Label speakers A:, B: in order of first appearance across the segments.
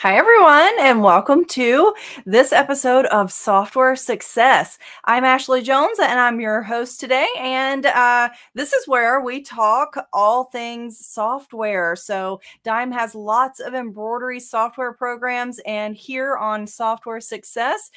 A: Hi, everyone, and welcome to this episode of Software Success. I'm Ashley Jones, and I'm your host today. And this is where we talk all things software. So, Dime has lots of embroidery software programs, and here on Software Success,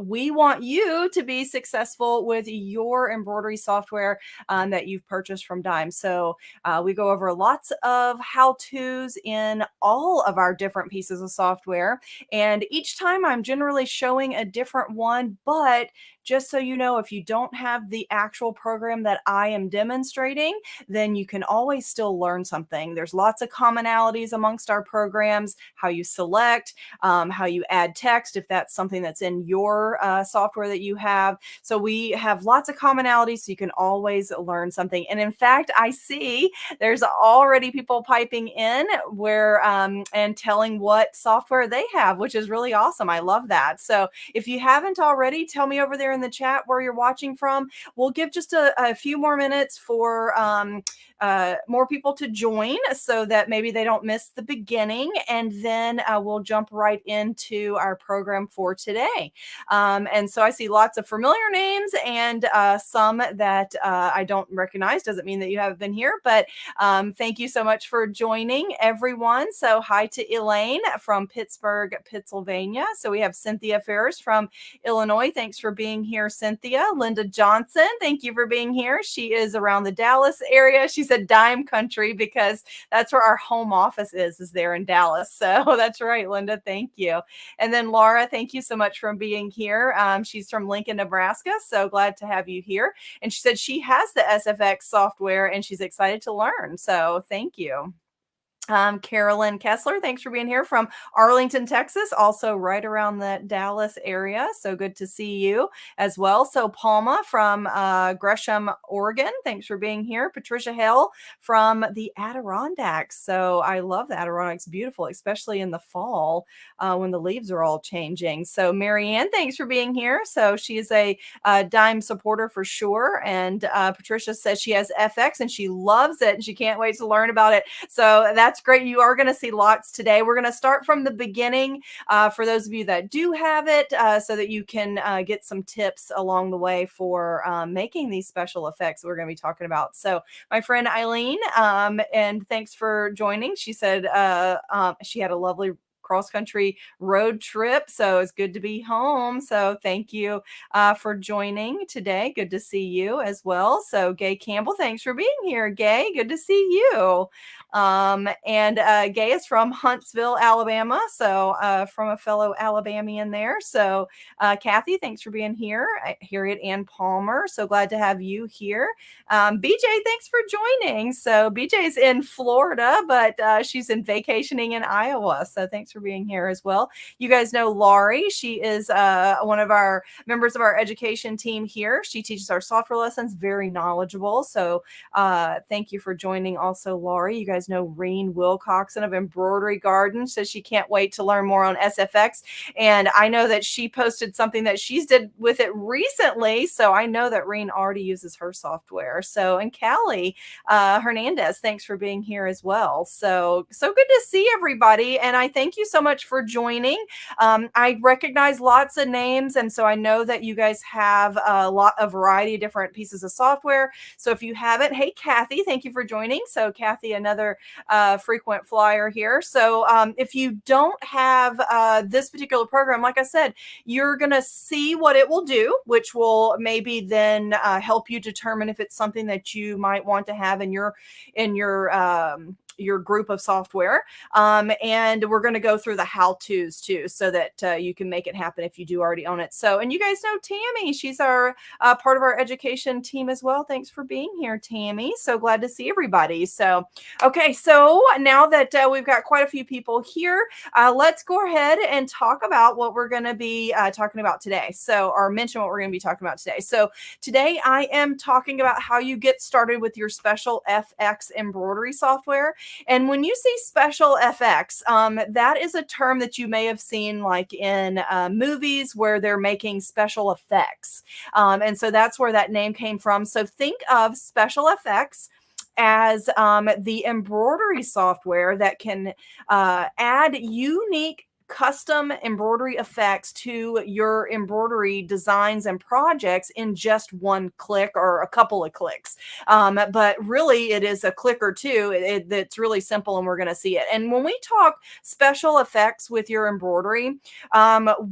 A: we want you to be successful with your embroidery software that you've purchased from Dime. So, we go over lots of how-tos in all of our different pieces of software. And each time I'm generally showing a different one, but just so you know, if you don't have the actual program that I am demonstrating, then you can always still learn something. There's lots of commonalities amongst our programs, how you select, how you add text, if that's something that's in your software that you have. So we have lots of commonalities, so you can always learn something. And in fact, I see there's already people piping in where and telling what software they have, which is really awesome. I love that. So if you haven't already, tell me over there in the chat where you're watching from. We'll give just a few more minutes for more people to join so that maybe they don't miss the beginning, and then we'll jump right into our program for today. And so I see lots of familiar names and some that I don't recognize. Doesn't mean that you haven't been here, but thank you so much for joining, everyone. So hi to Elaine from Pittsburgh, Pennsylvania. So we have Cynthia Ferris from Illinois. Thanks for being here, Cynthia. Linda Johnson, thank you for being here. She is around the Dallas area. She said Dime Country because that's where our home office is there in Dallas. So that's right, Linda. Thank you. And then Laura, thank you so much for being here. She's from Lincoln, Nebraska. So glad to have you here. And she said she has the SFX software and she's excited to learn. So thank you. Carolyn Kessler, thanks for being here from Arlington, Texas, also right around the Dallas area. So good to see you as well. So Palma from Gresham, Oregon, thanks for being here. Patricia Hale from the Adirondacks. So I love the Adirondacks, beautiful, especially in the fall when the leaves are all changing. So Marianne, thanks for being here. So she is a Dime supporter for sure. And Patricia says she has FX and she loves it and she can't wait to learn about it. So that's great. You are going to see lots today. We're going to start from the beginning for those of you that do have it so that you can get some tips along the way for making these special effects that we're going to be talking about. So my friend Eileen, and thanks for joining. She said she had a lovely cross-country road trip, so it's good to be home. So thank you for joining today. Good to see you as well. So Gay Campbell, thanks for being here, Gay. Good to see you. And Gay is from Huntsville, Alabama. So from a fellow Alabamian there. So Kathy, thanks for being here. Harriet Ann Palmer, so glad to have you here. BJ, thanks for joining. So BJ's in Florida, but she's in vacationing in Iowa. So thanks for being here as well. You guys know Laurie. She is one of our members of our education team here. She teaches our software lessons, very knowledgeable. So thank you for joining also, Laurie. You guys know Reen Wilcoxon of Embroidery Garden says she can't wait to learn more on SFX. And I know that she posted something that she's did with it recently. So I know that Reen already uses her software. So, and Callie Hernandez, thanks for being here as well. So good to see everybody. And I thank you so much for joining. I recognize lots of names. And so I know that you guys have a variety of different pieces of software. So if you haven't, hey, Kathy, thank you for joining. So Kathy, another frequent flyer here. So if you don't have this particular program, like I said, you're going to see what it will do, which will maybe then help you determine if it's something that you might want to have in your group of software. And we're going to go through the how-tos too, so that you can make it happen if you do already own it. So, and you guys know Tammy, she's our part of our education team as well. Thanks for being here, Tammy. So glad to see everybody. So, okay. So now that we've got quite a few people here, let's go ahead and talk about what we're going to be talking about today. So, or mention what we're going to be talking about today. So today I am talking about how you get started with your SpecialFX embroidery software. And when you see SpecialFX, that is a term that you may have seen like in movies where they're making special effects. And so that's where that name came from. So think of SpecialFX as the embroidery software that can add unique custom embroidery effects to your embroidery designs and projects in just one click or a couple of clicks. But really, it is a click or two. It's really simple, and we're going to see it. And when we talk special effects with your embroidery,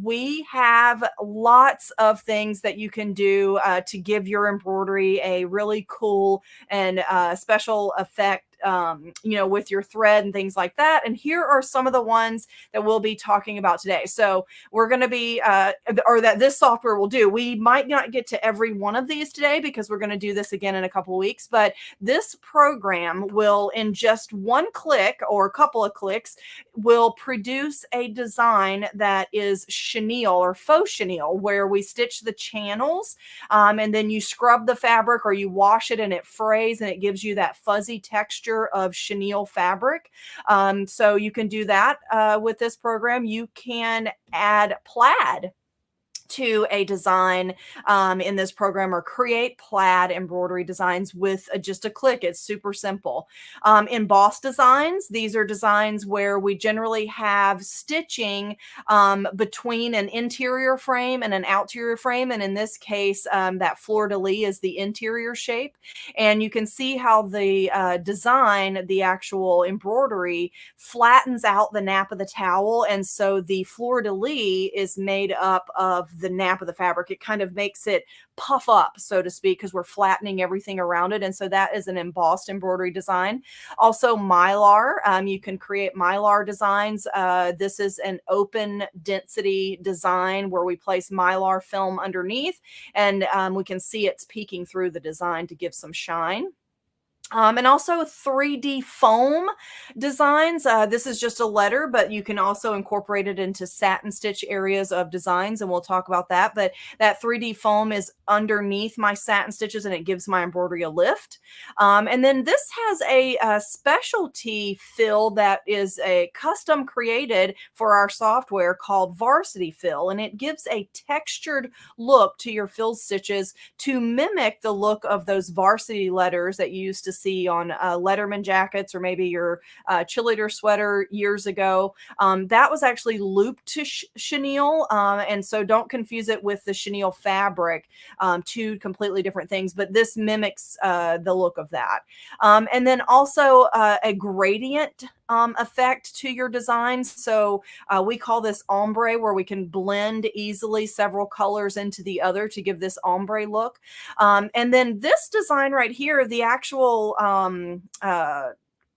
A: we have lots of things that you can do to give your embroidery a really cool and special effect, with your thread and things like that. And here are some of the ones that we'll be talking about today. So we're going to be, or that this software will do. We might not get to every one of these today because we're going to do this again in a couple of weeks, but this program will, in just one click or a couple of clicks, will produce a design that is chenille or faux chenille, where we stitch the channels, and then you scrub the fabric or you wash it and it frays and it gives you that fuzzy texture of chenille fabric. So you can do that with this program. You can add plaid to a design in this program, or create plaid embroidery designs with just a click. It's super simple. Emboss designs, these are designs where we generally have stitching between an interior frame and an outerior frame. And in this case, that fleur-de-lis is the interior shape. And you can see how the design, the actual embroidery, flattens out the nap of the towel. And so the fleur-de-lis is made up of the nap of the fabric. It kind of makes it puff up, so to speak, because we're flattening everything around it. And so that is an embossed embroidery design. Also mylar, you can create mylar designs. This is an open density design where we place mylar film underneath, and we can see it's peeking through the design to give some shine. And also 3D foam designs. This is just a letter, but you can also incorporate it into satin stitch areas of designs, and we'll talk about that. But that 3D foam is underneath my satin stitches, and it gives my embroidery a lift. And then this has a specialty fill that is a custom created for our software called Varsity Fill, and it gives a textured look to your fill stitches to mimic the look of those varsity letters that you used to see on Letterman jackets, or maybe your cheerleader sweater years ago. That was actually looped to chenille, and so don't confuse it with the chenille fabric. Two completely different things, but this mimics the look of that. And then also a gradient effect to your designs. So we call this ombre, where we can blend easily several colors into the other to give this ombre look. And then this design right here, the actual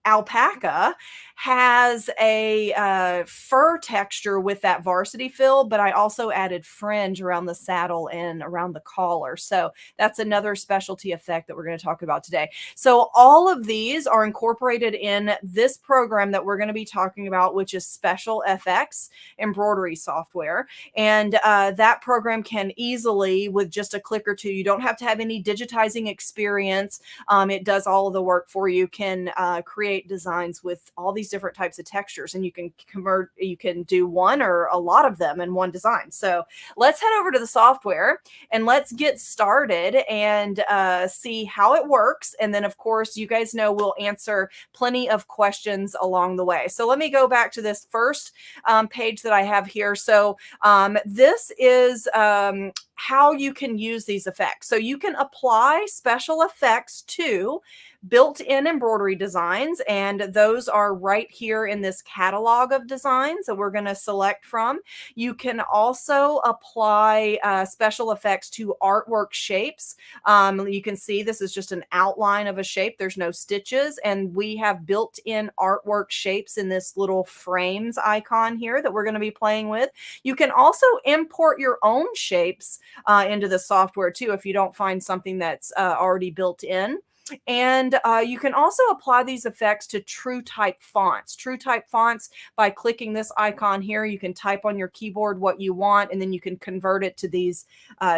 A: alpaca has a fur texture with that varsity fill, but I also added fringe around the saddle and around the collar. So that's another specialty effect that we're going to talk about today. So all of these are incorporated in this program that we're going to be talking about, which is SpecialFX embroidery software. And that program can easily, with just a click or two, you don't have to have any digitizing experience. It does all of the work for you, can create designs with all these different types of textures, and you can do one or a lot of them in one design. So let's head over to the software and let's get started and see how it works. And then, of course, you guys know we'll answer plenty of questions along the way. So let me go back to this first page that I have here. So this is how you can use these effects. So you can apply special effects to built-in embroidery designs, and those are right here in this catalog of designs that we're going to select from. You can also apply special effects to artwork shapes. You can see this is just an outline of a shape. There's no stitches, and we have built-in artwork shapes in this little frames icon here that we're going to be playing with. You can also import your own shapes into the software too, if you don't find something that's already built in. And you can also apply these effects to true type fonts. True type fonts, by clicking this icon here, you can type on your keyboard what you want, and then you can convert it to these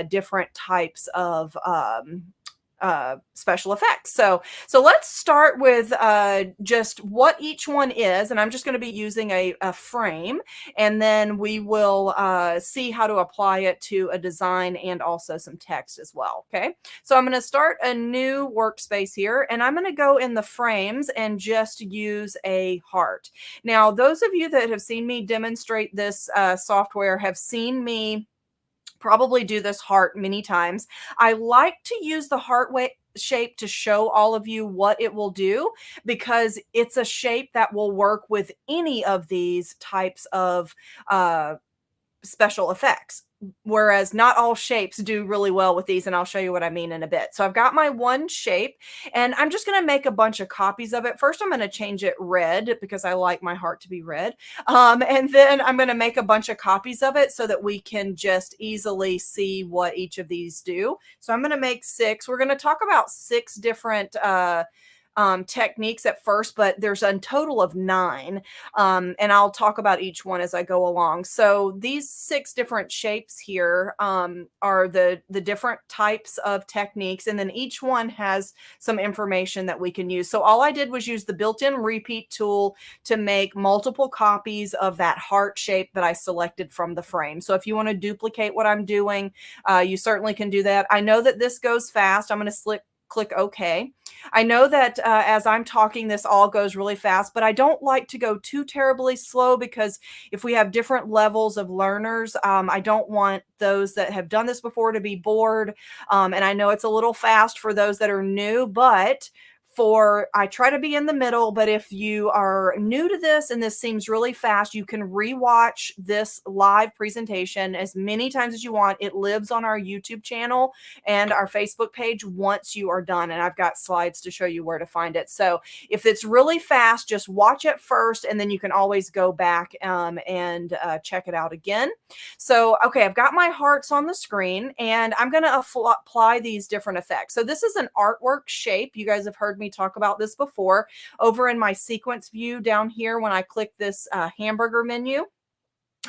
A: different types of special effects. So let's start with just what each one is, and I'm just going to be using a frame, and then we will see how to apply it to a design and also some text as well. Okay, so I'm going to start a new workspace here, and I'm going to go in the frames and just use a heart. Now, those of you that have seen me demonstrate this software have seen me probably do this heart many times. I like to use the heart shape to show all of you what it will do, because it's a shape that will work with any of these types of uh, special effects. Whereas not all shapes do really well with these, and I'll show you what I mean in a bit. So I've got my one shape, and I'm just going to make a bunch of copies of it. First, I'm going to change it red because I like my heart to be red. And then I'm going to make a bunch of copies of it so that we can just easily see what each of these do. So I'm going to make 6. We're going to talk about 6 different techniques at first, but there's a total of 9. And I'll talk about each one as I go along. So these 6 different shapes here are the different types of techniques, and then each one has some information that we can use. So all I did was use the built-in repeat tool to make multiple copies of that heart shape that I selected from the frame. So if you want to duplicate what I'm doing, you certainly can do that. I know that this goes fast. I'm going to click OK. I know that as I'm talking, this all goes really fast, but I don't like to go too terribly slow, because if we have different levels of learners, I don't want those that have done this before to be bored. And I know it's a little fast for those that are new, but I try to be in the middle. But if you are new to this and this seems really fast, you can rewatch this live presentation as many times as you want. It lives on our YouTube channel and our Facebook page once you are done. And I've got slides to show you where to find it. So if it's really fast, just watch it first, and then you can always go back and check it out again. So, okay, I've got my hearts on the screen, and I'm going to apply these different effects. So this is an artwork shape. You guys have heard me talk about this before. Over in my sequence view down here, when I click this hamburger menu,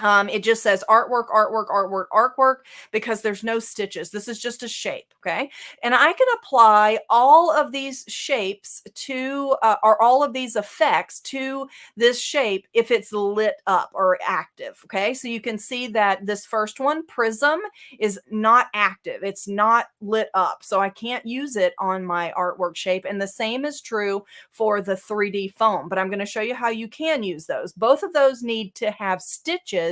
A: it just says artwork, artwork, artwork, artwork, because there's no stitches. This is just a shape, okay? And I can apply all of these shapes to, or all of these effects to this shape if it's lit up or active, okay? So you can see that this first one, prism, is not active. It's not lit up, so I can't use it on my artwork shape. And the same is true for the 3D foam, but I'm going to show you how you can use those. Both of those need to have stitches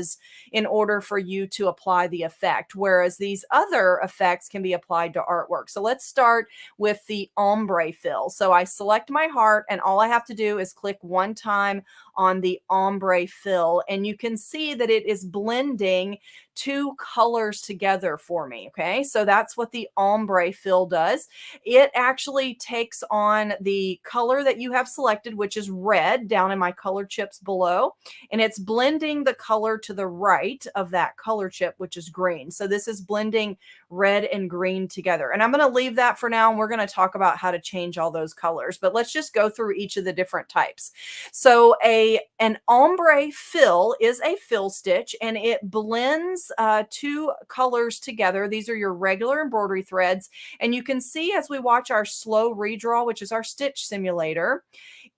A: in order for you to apply the effect, whereas these other effects can be applied to artwork. So let's start with the ombre fill. So I select my heart, and all I have to do is click one time on the ombre fill, and you can see that it is blending 2 colors together for me. Okay, so that's what the ombre fill does. It actually takes on the color that you have selected, which is red, down in my color chips below, and it's blending the color to the right of that color chip, which is green. So this is blending red and green together. And I'm going to leave that for now, and we're going to talk about how to change all those colors. But let's just go through each of the different types. So an ombre fill is a fill stitch, and it blends 2 colors together. These are your regular embroidery threads. And you can see as we watch our slow redraw, which is our stitch simulator,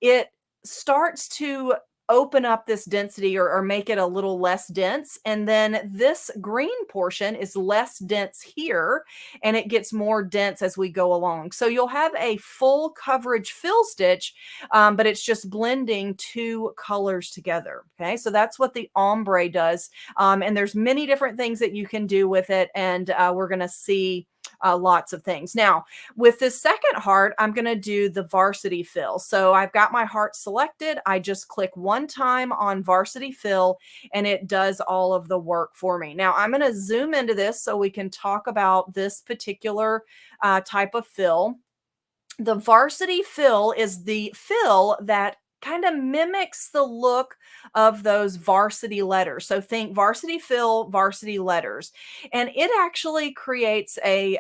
A: it starts to open up this density, or make it a little less dense. And then this green portion is less dense here, and it gets more dense as we go along. So you'll have a full coverage fill stitch, but it's just blending 2 colors together. Okay, so that's what the ombre does. And there's many different things that you can do with it, and we're going to see lots of things. Now, with this second heart, I'm going to do the varsity fill. So I've got my heart selected. I just click one time on varsity fill, and it does all of the work for me. Now, I'm going to zoom into this so we can talk about this particular type of fill. The varsity fill is the fill that kind of mimics the look of those varsity letters. So think varsity fill, varsity letters. And it actually creates a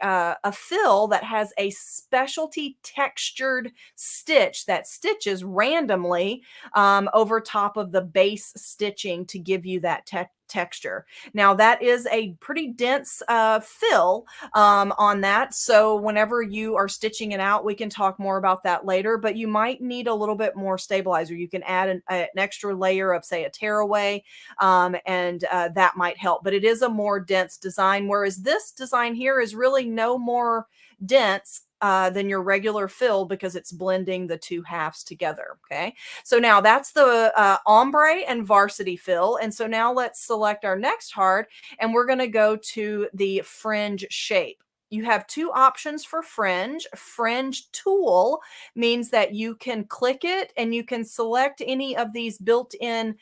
A: fill that has a specialty textured stitch that stitches randomly over top of the base stitching to give you that texture. Now that is a pretty dense fill on that. So whenever you are stitching it out, we can talk more about that later, but you might need a little bit more stabilizer. You can add an extra layer of, say, a tearaway, and that might help. But it is a more dense design, whereas this design here is really no more dense than your regular fill because it's blending the two halves together. Okay, so now that's the ombre and varsity fill. And so now let's select our next heart, and we're going to go to the fringe shape. You have two options for fringe. Fringe tool means that you can click it and you can select any of these built-in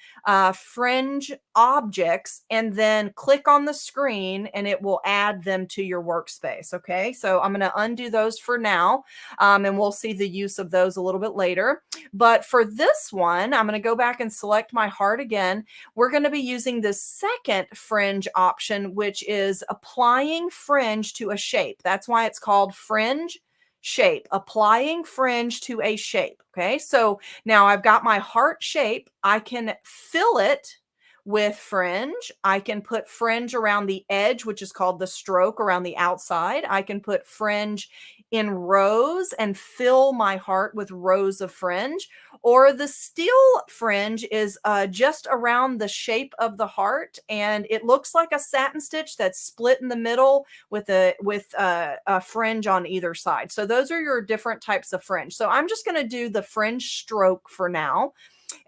A: fringe objects and then click on the screen and it will add them to your workspace. Okay, so I'm going to undo those for now, and we'll see the use of those a little bit later. But for this one, I'm going to go back and select my heart again. We're going to be using the second fringe option, which is applying fringe to a shape. That's why it's called fringe shape, applying fringe to a shape. Okay, so now I've got my heart shape. I can fill it with fringe. I can put fringe around the edge, which is called the stroke, around the outside. I can put fringe in rows and fill my heart with rows of fringe. Or the steel fringe is just around the shape of the heart, and it looks like a satin stitch that's split in the middle with a fringe on either side. So those are your different types of fringe. So I'm just going to do the fringe stroke for now.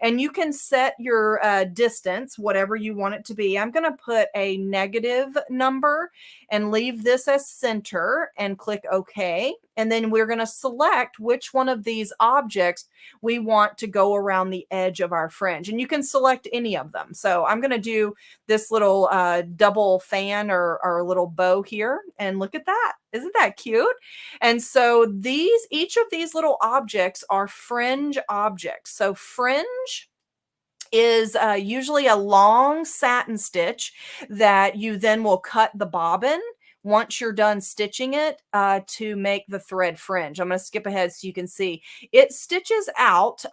A: And you can set your distance, whatever you want it to be. I'm going to put a negative number and leave this as center and click OK. And then we're going to select which one of these objects we want to go around the edge of our fringe. And you can select any of them. So I'm going to do this little double fan or little bow here. And look at that. Isn't that cute? And so each of these little objects are fringe objects. So fringe is usually a long satin stitch that you then will cut the bobbin once you're done stitching it to make the thread fringe. I'm going to skip ahead so you can see. It stitches out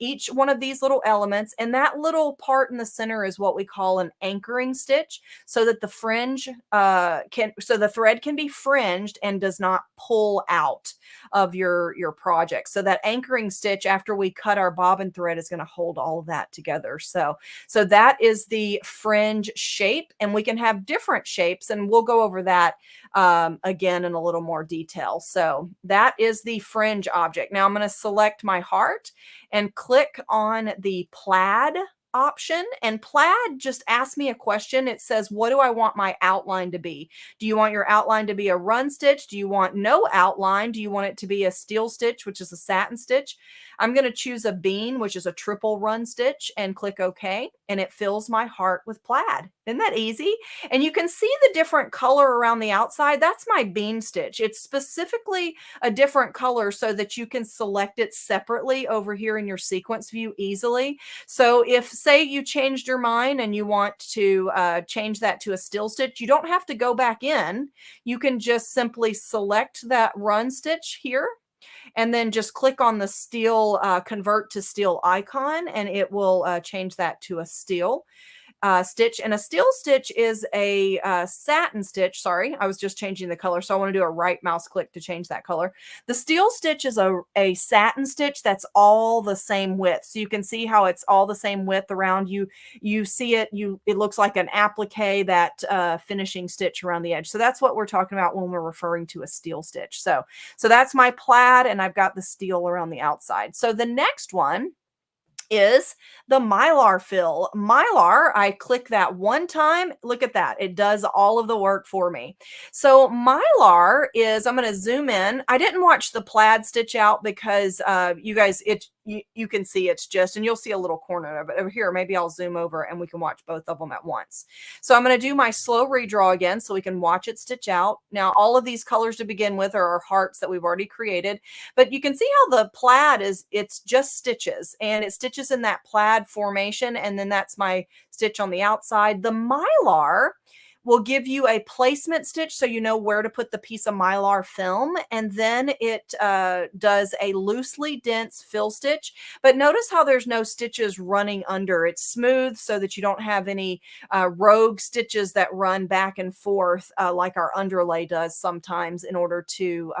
A: each one of these little elements, and that little part in the center is what we call an anchoring stitch, so that the fringe so the thread can be fringed and does not pull out of your project. So that anchoring stitch, after we cut our bobbin thread, is going to hold all of that together. So that is the fringe shape, and we can have different shapes, and we'll go over that again in a little more detail. So that is the fringe object. Now I'm going to select my heart and click on the plaid option, and plaid just asks me a question. It says, what do I want my outline to be? Do you want your outline to be a run stitch? Do you want no outline? Do you want it to be a steel stitch, which is a satin stitch? I'm going to choose a bean, which is a triple run stitch, and click OK, and it fills my heart with plaid. Isn't that easy? And you can see the different color around the outside. That's my bean stitch. It's specifically a different color so that you can select it separately over here in your sequence view easily. So if, say, you changed your mind and you want to change that to a steel stitch, you don't have to go back in. You can just simply select that run stitch here, and then just click on the steel, convert to steel icon, and it will change that to a steel stitch. And a steel stitch is a satin stitch. Sorry, I was just changing the color, so I want to do a right mouse click to change that color. The steel stitch is a satin stitch that's all the same width. So you can see how it's all the same width around you. You see it, it looks like an applique, that finishing stitch around the edge. So that's what we're talking about when we're referring to a steel stitch. So that's my plaid, and I've got the steel around the outside. So the next one is the mylar fill. Mylar, I click that one time. Look at that. It does all of the work for me. So mylar is, I'm going to zoom in. I didn't watch the plaid stitch out because you guys, you can see it's just, and you'll see a little corner of it over here. Maybe I'll zoom over and we can watch both of them at once. So I'm going to do my slow redraw again so we can watch it stitch out. Now, all of these colors to begin with are our hearts that we've already created, but you can see how the plaid is, it's just stitches, and it stitches in that plaid formation, and then that's my stitch on the outside. The mylar, will give you a placement stitch so you know where to put the piece of mylar film. And then it does a loosely dense fill stitch. But notice how there's no stitches running under. It's smooth so that you don't have any rogue stitches that run back and forth like our underlay does sometimes in order to,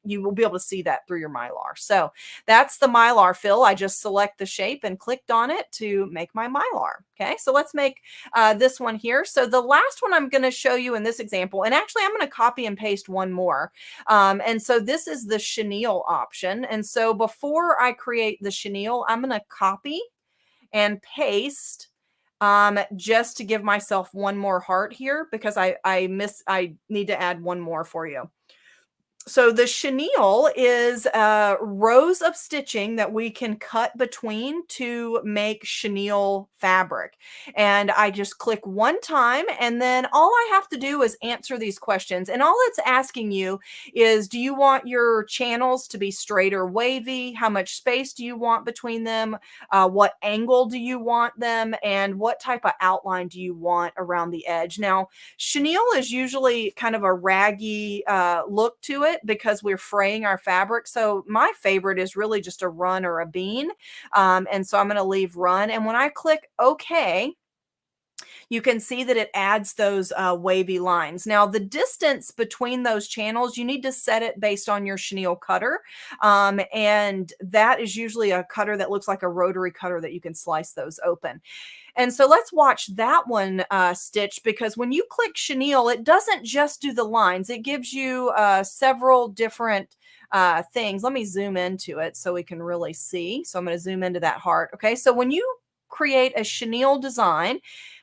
A: you will be able to see that through your mylar. So that's the mylar fill. I just select the shape and clicked on it to make my mylar. Okay, so let's make this one here. So the last one I'm going to show you in this example, and actually I'm going to copy and paste one more. And so this is the chenille option. And so before I create the chenille, I'm going to copy and paste just to give myself one more heart here because I need to add one more for you. So the chenille is rows of stitching that we can cut between to make chenille fabric. And I just click one time, and then all I have to do is answer these questions. And all it's asking you is, do you want your channels to be straight or wavy? How much space do you want between them? What angle do you want them? And what type of outline do you want around the edge? Now, chenille is usually kind of a raggy look to it because we're fraying our fabric. So my favorite is really just a run or a bean. And so I'm going to leave run. And when I click OK, you can see that it adds those wavy lines. Now, the distance between those channels, you need to set it based on your chenille cutter. And that is usually a cutter that looks like a rotary cutter that you can slice those open. And so let's watch that one stitch, because when you click chenille, it doesn't just do the lines. It gives you several different things. Let me zoom into it so we can really see. So I'm going to zoom into that heart. Okay, so when you create a chenille design,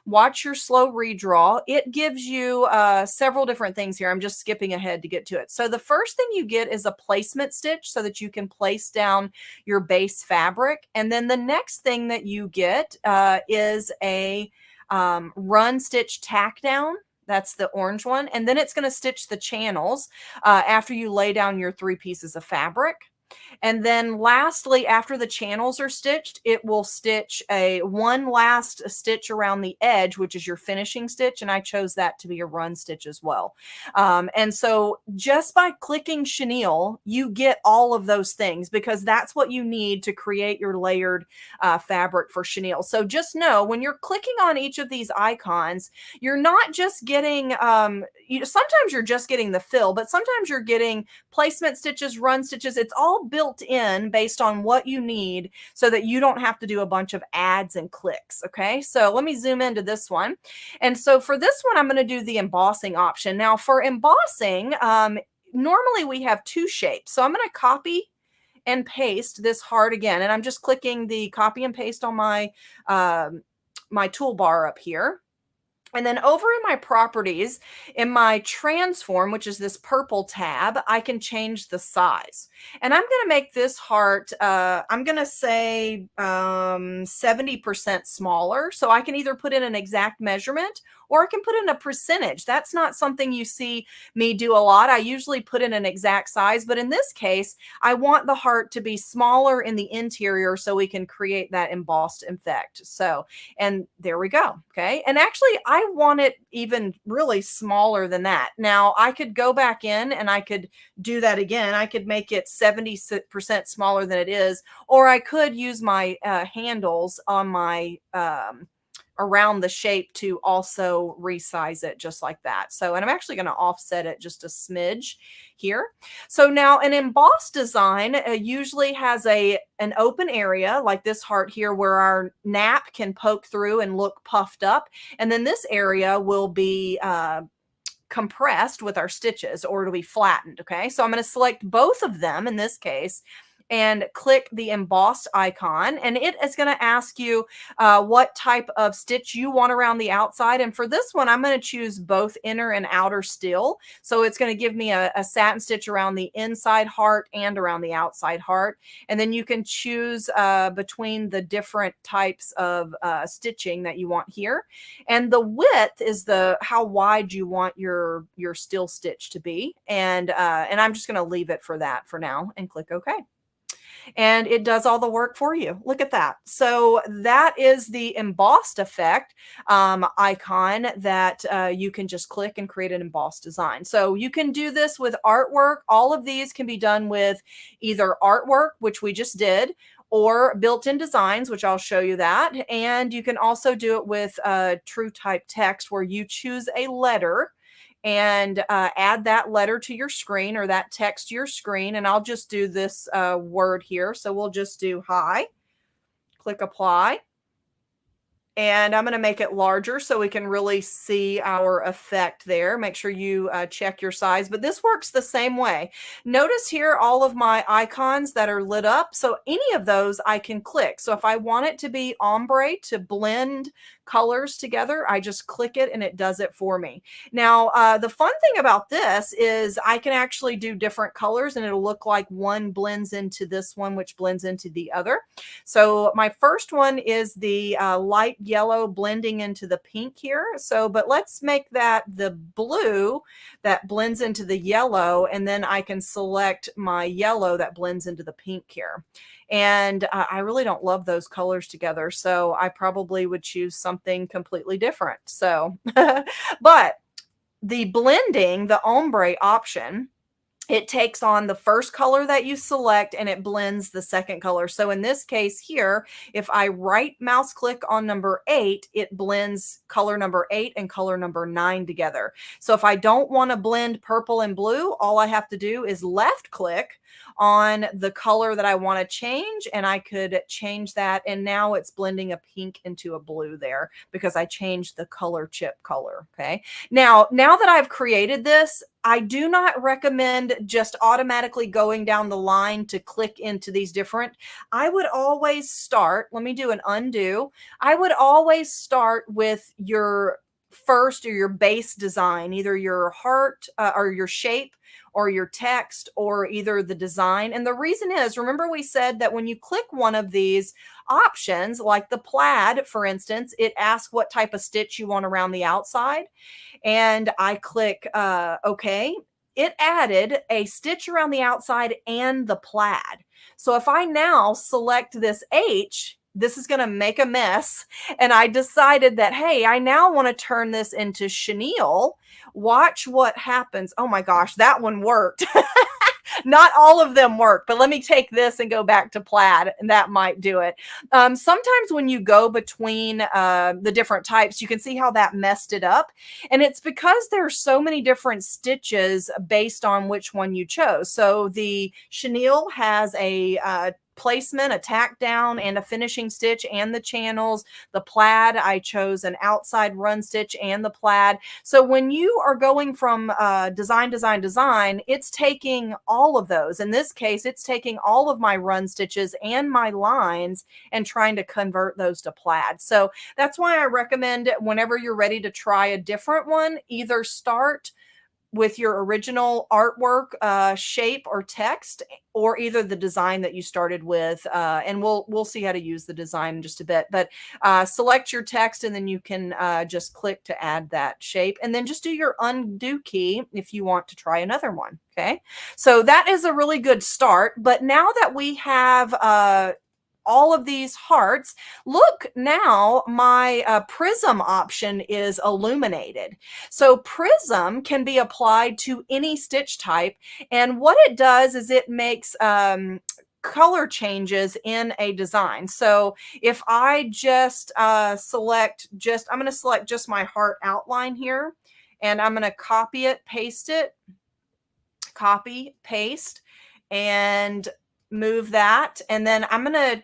A: watch your slow redraw. It gives you several different things here. I'm just skipping ahead to get to it. So the first thing you get is a placement stitch so that you can place down your base fabric. And then the next thing that you get is a run stitch tack down. That's the orange one. And then it's going to stitch the channels after you lay down your 3 pieces of fabric. And then lastly, after the channels are stitched, it will stitch one last stitch around the edge, which is your finishing stitch. And I chose that to be a run stitch as well. And so just by clicking chenille, you get all of those things because that's what you need to create your layered fabric for chenille. So just know when you're clicking on each of these icons, you're not just getting, sometimes you're just getting the fill, but sometimes you're getting placement stitches, run stitches. It's all built in based on what you need so that you don't have to do a bunch of adds and clicks. Okay, so let me zoom into this one. And so for this one, I'm going to do the embossing option. Now for embossing, normally we have 2 shapes. So I'm going to copy and paste this heart again. And I'm just clicking the copy and paste on my, my toolbar up here. And then over in my properties, in my transform, which is this purple tab, I can change the size. And I'm going to make this heart, I'm going to say 70% smaller. So I can either put in an exact measurement or I can put in a percentage. That's not something you see me do a lot. I usually put in an exact size, but in this case, I want the heart to be smaller in the interior so we can create that embossed effect. So, and there we go. Okay. And actually, I want it even really smaller than that. Now, I could go back in and I could do that again. I could make it 70% smaller than it is, or I could use my handles on my around the shape to also resize it just like that. So, and I'm actually going to offset it just a smidge here. So now an embossed design usually has an open area like this heart here where our nap can poke through and look puffed up. And then this area will be compressed with our stitches, or it'll be flattened. Okay, so I'm going to select both of them in this case and click the embossed icon, and it is going to ask you what type of stitch you want around the outside. And for this one, I'm going to choose both inner and outer steel. So it's going to give me a satin stitch around the inside heart and around the outside heart. And then you can choose between the different types of stitching that you want here. And the width is how wide you want your steel stitch to be. And I'm just going to leave it for that for now and click OK. and it does all the work for you. Look at that. So that is the embossed effect icon that you can just click and create an embossed design. So you can do this with artwork. All of these can be done with either artwork, which we just did, or built-in designs, which I'll show you that. And you can also do it with true type text, where you choose a letter and add that letter to your screen, or that text to your screen. And I'll just do this word here. So we'll just do hi, click apply. And I'm going to make it larger so we can really see our effect there. Make sure you check your size, but this works the same way. Notice here all of my icons that are lit up. So any of those I can click. So if I want it to be ombre, to blend colors together, I just click it and it does it for me. Now, the fun thing about this is I can actually do different colors and it'll look like one blends into this one, which blends into the other. So my first one is the light yellow blending into the pink here. So, but let's make that the blue that blends into the yellow, and then I can select my yellow that blends into the pink here. And I really don't love those colors together, so I probably would choose something completely different. So, but the blending, the ombre option, it takes on the first color that you select and it blends the second color. So in this case here, if I right mouse click on number 8, it blends color number 8 and color number 9 together. So if I don't want to blend purple and blue, all I have to do is left click on the color that I want to change, and I could change that. And now it's blending a pink into a blue there because I changed the color chip color. Okay. Now that I've created this, I do not recommend just automatically going down the line to click into these different. I would always start, let me do an undo. I would always start with your first or your base design, either your heart or your shape or your text, or either the design. And the reason is, remember we said that when you click one of these options, like the plaid, for instance, it asks what type of stitch you want around the outside. And I click OK. It added a stitch around the outside and the plaid. So if I now select this H, this is going to make a mess. And I decided that, hey, I now want to turn this into chenille. Watch what happens. Oh my gosh, that one worked. Not all of them work, but let me take this and go back to plaid, and that might do it. Sometimes when you go between the different types, you can see how that messed it up. And it's because there's so many different stitches based on which one you chose. So the chenille has a placement, a tack down, and a finishing stitch, and the channels. The plaid, I chose an outside run stitch and the plaid. So when you are going from design, it's taking all of those. In this case, it's taking all of my run stitches and my lines and trying to convert those to plaid. So that's why I recommend, whenever you're ready to try a different one, either start with your original artwork, shape or text, or either the design that you started with. And we'll see how to use the design in just a bit, but select your text and then you can just click to add that shape, and then just do your undo key if you want to try another one. Okay. So that is a really good start. But now that we have all of these hearts, look, now my prism option is illuminated. So prism can be applied to any stitch type, and what it does is it makes color changes in a design. So if I just I'm going to select just my heart outline here, and I'm going to copy it, paste it, copy, paste, and move that. And then I'm going to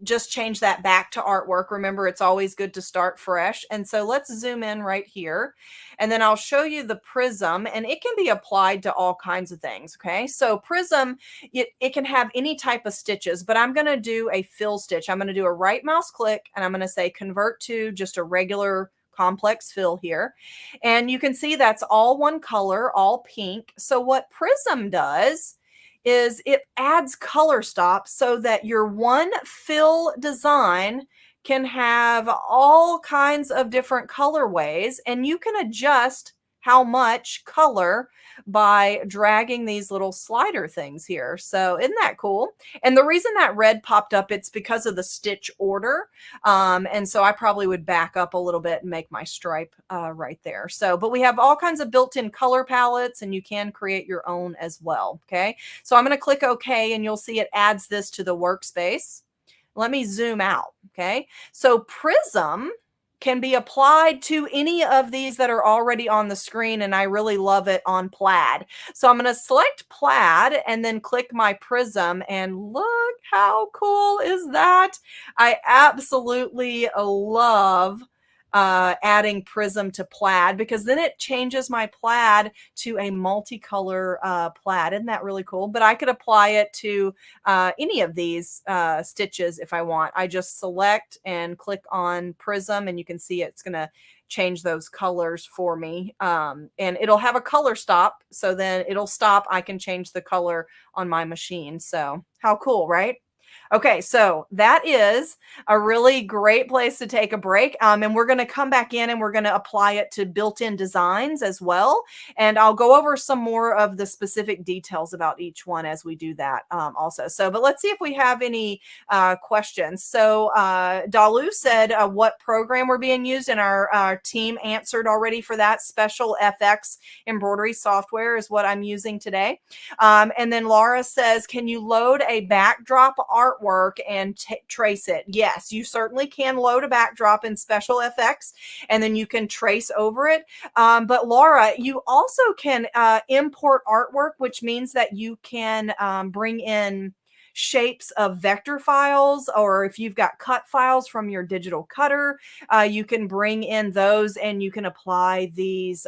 A: just change that back to artwork. Remember, it's always good to start fresh. And so let's zoom in right here, and then I'll show you the prism, and it can be applied to all kinds of things. Okay. So prism, it can have any type of stitches, but I'm going to do a fill stitch. I'm going to do a right mouse click, and I'm going to say convert to just a regular complex fill here. And you can see that's all one color, all pink. So what prism does is it adds color stops so that your one fill design can have all kinds of different colorways, and you can adjust how much color by dragging these little slider things here. So isn't that cool? And the reason that red popped up, it's because of the stitch order. And so I probably would back up a little bit and make my stripe right there. So, but we have all kinds of built-in color palettes, and you can create your own as well. Okay. So I'm going to click OK, and you'll see it adds this to the workspace. Let me zoom out. Okay. So Prism can be applied to any of these that are already on the screen, and I really love it on plaid. So I'm going to select plaid and then click my prism, and look how cool is that? I absolutely love adding prism to plaid, because then it changes my plaid to a multicolor plaid. Isn't that really cool? But I could apply it to any of these stitches if I want. I just select and click on prism, and you can see it's going to change those colors for me. And it'll have a color stop. So then it'll stop. I can change the color on my machine. So how cool, right? Okay, so that is a really great place to take a break. And we're going to come back in and we're going to apply it to built-in designs as well. And I'll go over some more of the specific details about each one as we do that also. So, but let's see if we have any questions. So Dalu said what program we're being used, and our team answered already for that. SpecialFX embroidery software is what I'm using today. And then Laura says, can you load a backdrop artwork and trace it? Yes, you certainly can load a backdrop in SpecialFX, and then you can trace over it. But Laura, you also can import artwork, which means that you can bring in shapes of vector files, or if you've got cut files from your digital cutter, you can bring in those and you can apply these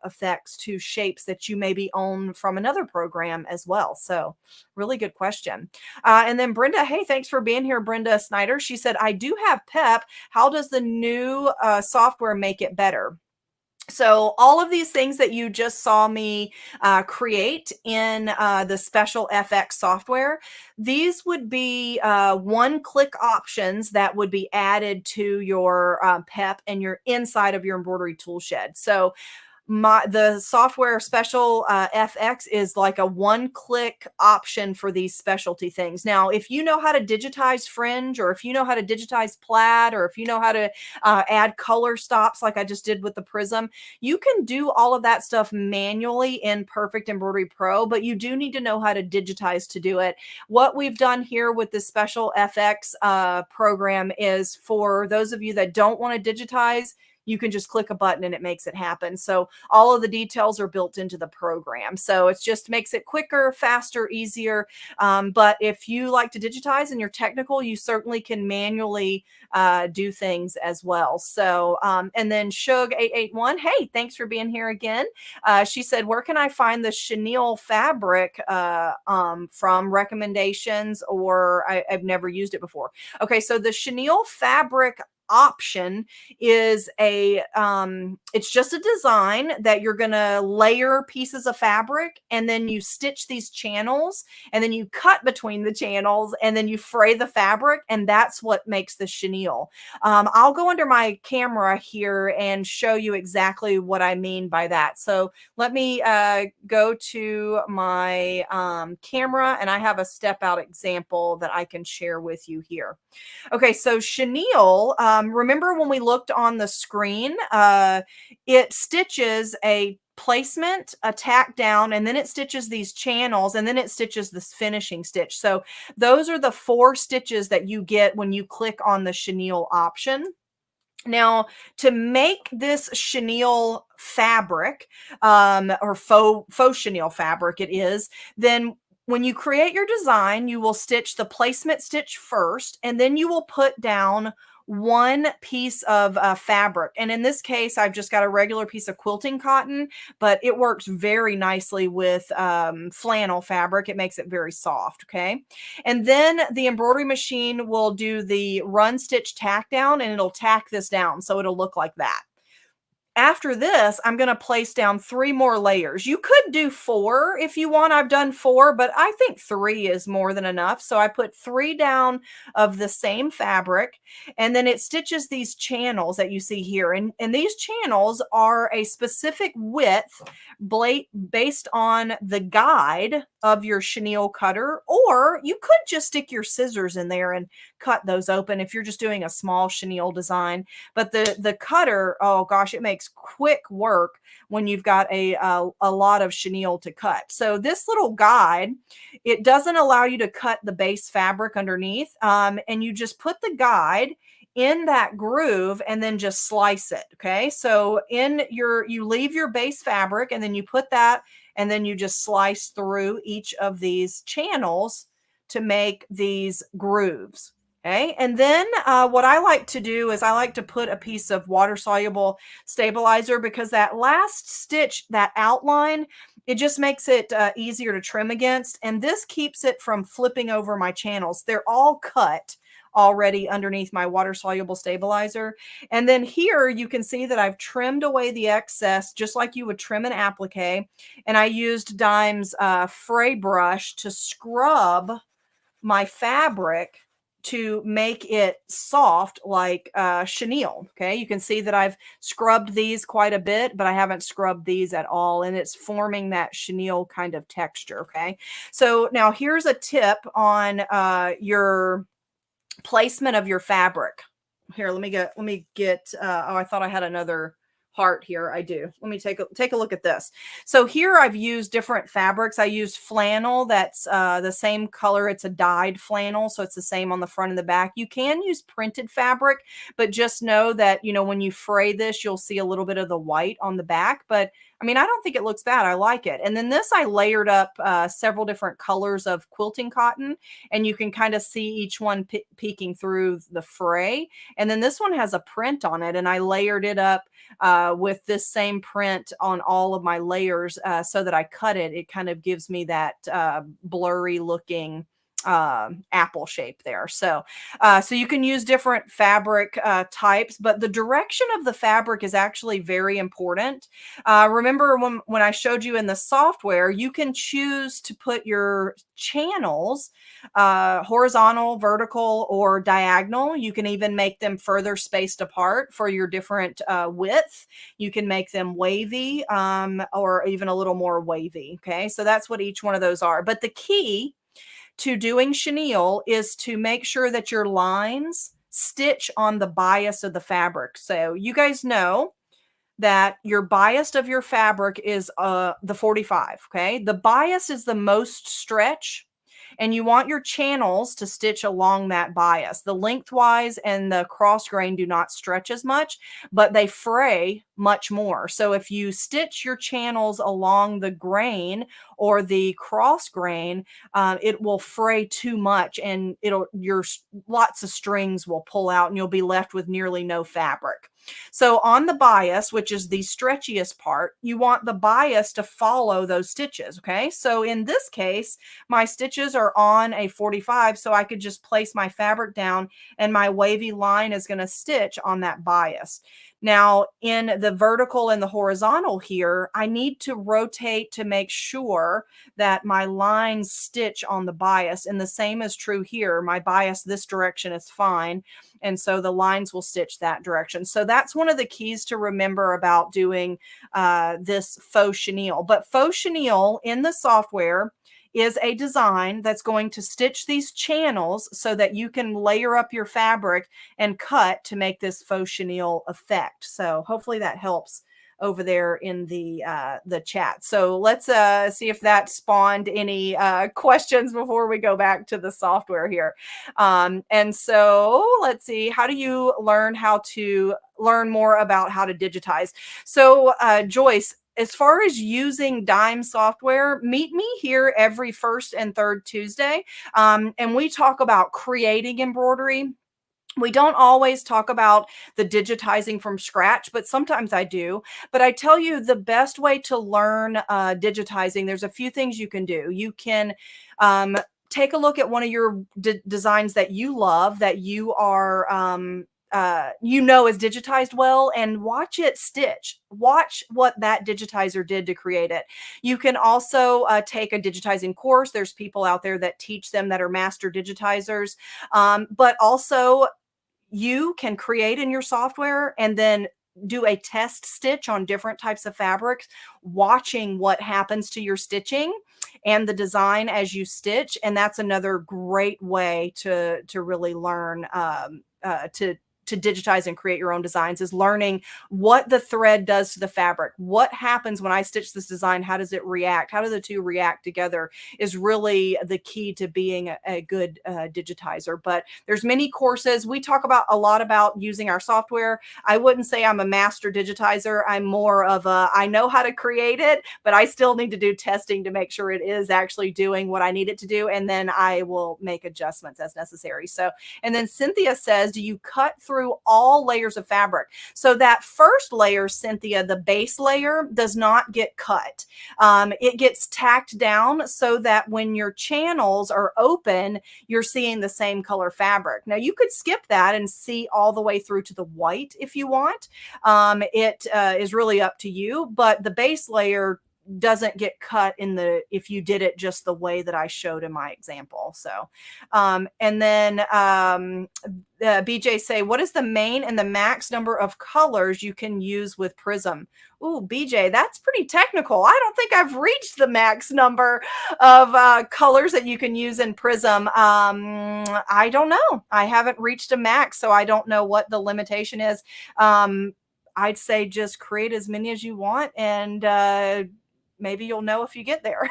A: effects to shapes that you maybe own from another program as well. So really good question. And then Brenda, hey, thanks for being here, Brenda Snyder. She said, I do have PEP. How does the new software make it better? So all of these things that you just saw me create in the SpecialFX software, these would be one-click options that would be added to your PEP and your inside of your embroidery tool shed. So the software SpecialFX is like a one-click option for these specialty things. Now, if you know how to digitize fringe, or if you know how to digitize plaid, or if you know how to add color stops like I just did with the prism, you can do all of that stuff manually in Perfect Embroidery Pro, but you do need to know how to digitize to do it. What we've done here with the SpecialFX program is, for those of you that don't want to digitize, you can just click a button and it makes it happen. So all of the details are built into the program. So it just makes it quicker, faster, easier. But if you like to digitize and you're technical, you certainly can manually do things as well. So, and then Shug881, hey, thanks for being here again. She said, where can I find the chenille fabric from? Recommendations, or I've never used it before. Okay, so the chenille fabric option is it's just a design that you're going to layer pieces of fabric, and then you stitch these channels, and then you cut between the channels, and then you fray the fabric, and that's what makes the chenille. I'll go under my camera here and show you exactly what I mean by that. So let me go to my camera, and I have a step out example that I can share with you here. Okay, so chenille, remember when we looked on the screen, it stitches a placement, a tack down, and then it stitches these channels, and then it stitches this finishing stitch. So those are the 4 stitches that you get when you click on the chenille option. Now, to make this chenille fabric, or faux chenille fabric it is, then when you create your design, you will stitch the placement stitch first, and then you will put down one piece of fabric. And in this case, I've just got a regular piece of quilting cotton, but it works very nicely with flannel fabric. It makes it very soft, okay? And then the embroidery machine will do the run stitch tack down, and it'll tack this down, so it'll look like that. After this, I'm gonna place down 3 more layers. You could do 4 if you want. I've done 4, but I think 3 is more than enough. So I put 3 down of the same fabric, and then it stitches these channels that you see here. And these channels are a specific width based on the guide of your chenille cutter, or you could just stick your scissors in there and cut those open if you're just doing a small chenille design. But the cutter, oh gosh, it makes quick work when you've got a lot of chenille to cut. So this little guide, it doesn't allow you to cut the base fabric underneath, and you just put the guide in that groove and then just slice it. Okay, so you leave your base fabric and then you put that, and then you just slice through each of these channels to make these grooves. Okay, and then what I like to do is I like to put a piece of water soluble stabilizer, because that last stitch, that outline, it just makes it easier to trim against. And this keeps it from flipping over my channels. They're all cut already underneath my water soluble stabilizer. And then here you can see that I've trimmed away the excess just like you would trim an applique. And I used Dime's fray brush to scrub my fabric to make it soft like chenille. Okay, you can see that I've scrubbed these quite a bit, but I haven't scrubbed these at all, and it's forming that chenille kind of texture. Okay, so now here's a tip on your placement of your fabric. Here, let me get oh, I thought I had another heart here. I do. Let me take a look at this. So here I've used different fabrics. I used flannel that's the same color. It's a dyed flannel, so it's the same on the front and the back. You can use printed fabric, but just know that, you know, when you fray this, you'll see a little bit of the white on the back, but I mean, I don't think it looks bad. I like it. And then this, I layered up several different colors of quilting cotton, and you can kind of see each one peeking through the fray. And then this one has a print on it, and I layered it up with this same print on all of my layers so that I cut it. It kind of gives me that blurry looking apple shape there. So so you can use different fabric types, but the direction of the fabric is actually very important. Remember when I showed you in the software, you can choose to put your channels horizontal, vertical, or diagonal. You can even make them further spaced apart for your different width. You can make them wavy or even a little more wavy. Okay, so that's what each one of those are. But the key to doing chenille is to make sure that your lines stitch on the bias of the fabric. So you guys know that your bias of your fabric is the 45. Okay, the bias is the most stretch, and you want your channels to stitch along that bias. The lengthwise and the cross grain do not stretch as much, but they fray much more. So if you stitch your channels along the grain or the cross grain, it will fray too much, and your lots of strings will pull out, and you'll be left with nearly no fabric. So on the bias, which is the stretchiest part, you want the bias to follow those stitches. Okay, so in this case, my stitches are on a 45, so I could just place my fabric down and my wavy line is going to stitch on that bias. Now, in the vertical and the horizontal here, I need to rotate to make sure that my lines stitch on the bias. And the same is true here. My bias this direction is fine, and so the lines will stitch that direction. So that's one of the keys to remember about doing this faux chenille. But faux chenille in the software is a design that's going to stitch these channels so that you can layer up your fabric and cut to make this faux chenille effect. So hopefully that helps over there in the chat. So let's see if that spawned any questions before we go back to the software here. And so let's see, how do you learn more about how to digitize? So Joyce, as far as using Dime software, meet me here every first and third Tuesday. And we talk about creating embroidery. We don't always talk about the digitizing from scratch, but sometimes I do. But I tell you, the best way to learn digitizing, there's a few things you can do. You can take a look at one of your designs that you love, that you are you know is digitized well, and watch it stitch. Watch what that digitizer did to create it. You can also take a digitizing course. There's people out there that teach them that are master digitizers. But also you can create in your software and then do a test stitch on different types of fabrics, watching what happens to your stitching and the design as you stitch. And that's another great way to really learn to digitize and create your own designs, is learning what the thread does to the fabric. What happens when I stitch this design? How does it react? How do the two react together is really the key to being a good digitizer. But there's many courses. We talk about a lot about using our software. I wouldn't say I'm a master digitizer. I'm more of a, I know how to create it, but I still need to do testing to make sure it is actually doing what I need it to do. And then I will make adjustments as necessary. So, and then Cynthia says, do you cut through all layers of fabric? So that first layer, Cynthia, the base layer, does not get cut. It gets tacked down so that when your channels are open, you're seeing the same color fabric. Now you could skip that and see all the way through to the white if you want. It is really up to you, but the base layer doesn't get cut in the, if you did it just the way that I showed in my example. So, and then BJ say, what is the main and the max number of colors you can use with Prism? Ooh, BJ, that's pretty technical. I don't think I've reached the max number of colors that you can use in Prism. I don't know. I haven't reached a max, so I don't know what the limitation is. I'd say just create as many as you want, and maybe you'll know if you get there.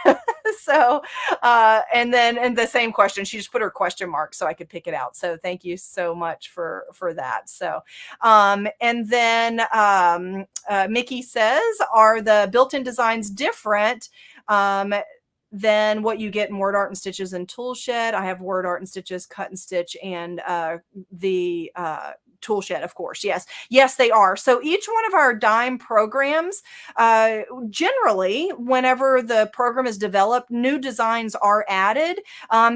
A: So, and then, and the same question, she just put her question mark so I could pick it out. So thank you so much for that. So, and then Mickey says, are the built-in designs different than what you get in Word Art and Stitches and Toolshed? I have Word Art and Stitches, Cut and Stitch, and the Toolshed, of course. Yes, they are. So each one of our dime programs, generally, whenever the program is developed, new designs are added.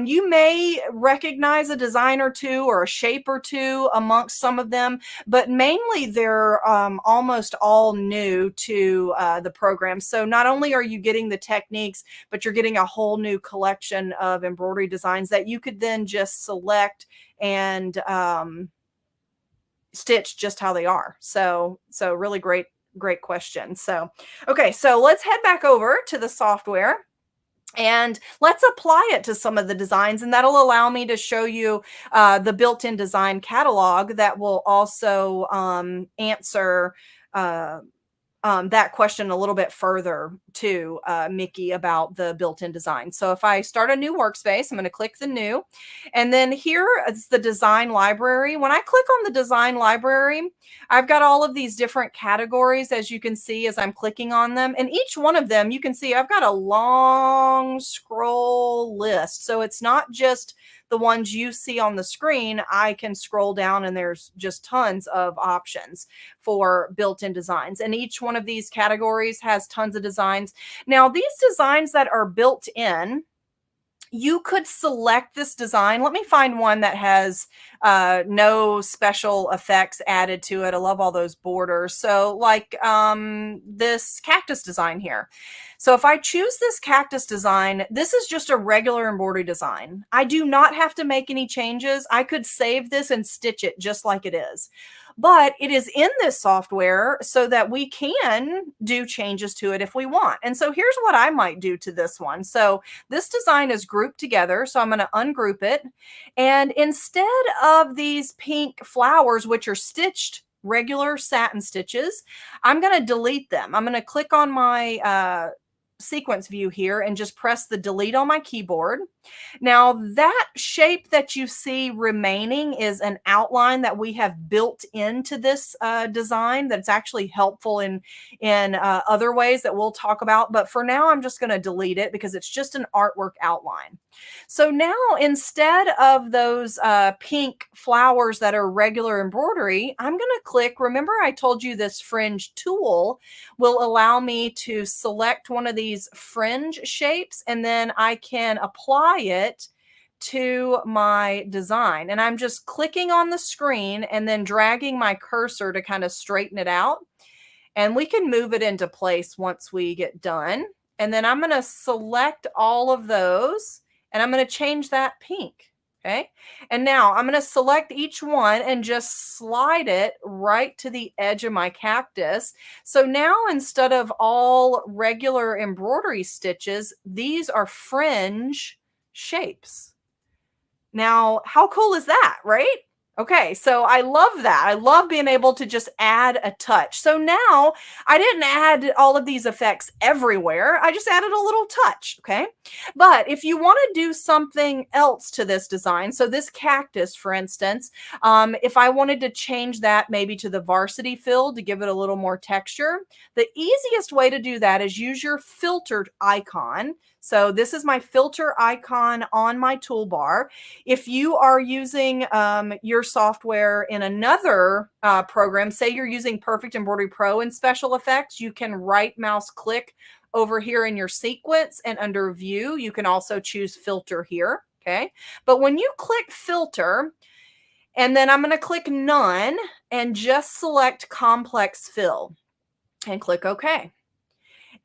A: You may recognize a design or two or a shape or two amongst some of them, but mainly they're almost all new to the program. So not only are you getting the techniques, but you're getting a whole new collection of embroidery designs that you could then just select and stitch just how they are. So really great question. So, okay, so let's head back over to the software and let's apply it to some of the designs, and that'll allow me to show you the built-in design catalog that will also answer that question a little bit further to Mickey about the built-in design. So if I start a new workspace, I'm going to click the new, and then here is the design library. When I click on the design library, I've got all of these different categories, as you can see as I'm clicking on them, and each one of them, you can see I've got a long scroll list. So it's not just the ones you see on the screen. I can scroll down and there's just tons of options for built-in designs. And each one of these categories has tons of designs. Now, these designs that are built in, you could select this design. Let me find one that has no special effects added to it. I love all those borders. So like this cactus design here. So if I choose this cactus design, this is just a regular embroidery design. I do not have to make any changes. I could save this and stitch it just like it is. But it is in this software so that we can do changes to it if we want. And so here's what I might do to this one. So this design is grouped together. So I'm going to ungroup it. And instead of these pink flowers, which are stitched regular satin stitches, I'm going to delete them. I'm going to click on my sequence view here and just press the delete on my keyboard. Now that shape that you see remaining is an outline that we have built into this design that's actually helpful in other ways that we'll talk about. But for now, I'm just going to delete it because it's just an artwork outline. So now instead of those pink flowers that are regular embroidery, I'm going to click, remember I told you this fringe tool will allow me to select one of these fringe shapes, and then I can apply it to my design, and I'm just clicking on the screen and then dragging my cursor to kind of straighten it out. And we can move it into place once we get done. And then I'm going to select all of those and I'm going to change that pink. Okay. And now I'm going to select each one and just slide it right to the edge of my cactus. So now instead of all regular embroidery stitches, these are fringe shapes. Now, how cool is that, right? Okay, so I love that. I love being able to just add a touch. So now I didn't add all of these effects everywhere. I just added a little touch, okay? But if you want to do something else to this design, so this cactus, for instance, if I wanted to change that maybe to the varsity fill to give it a little more texture, the easiest way to do that is use your filtered icon. So this is my filter icon on my toolbar. If you are using your software in another program, say you're using Perfect Embroidery Pro in SpecialFX, you can right mouse click over here in your sequence, and under view, you can also choose filter here. Okay. But when you click filter, and then I'm going to click none and just select complex fill and click OK.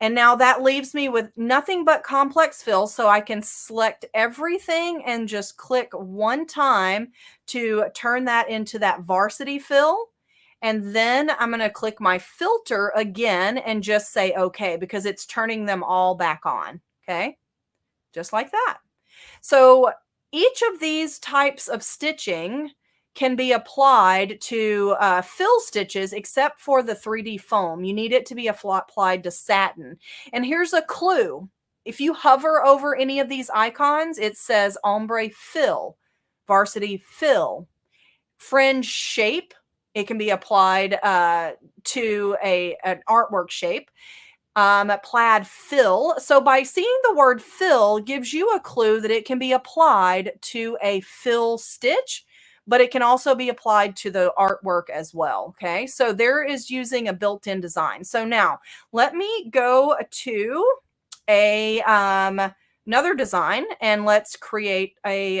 A: And now that leaves me with nothing but complex fill, so I can select everything and just click one time to turn that into that varsity fill. And then I'm going to click my filter again and just say okay, because it's turning them all back on. Okay, just like that. So each of these types of stitching can be applied to fill stitches, except for the 3D foam. You need it to be applied to satin. And here's a clue. If you hover over any of these icons, it says ombre fill, varsity fill, fringe shape. It can be applied to an artwork shape. Plaid fill. So by seeing the word fill gives you a clue that it can be applied to a fill stitch, but it can also be applied to the artwork as well. Okay, so there is using a built-in design. So now let me go to a another design, and let's create a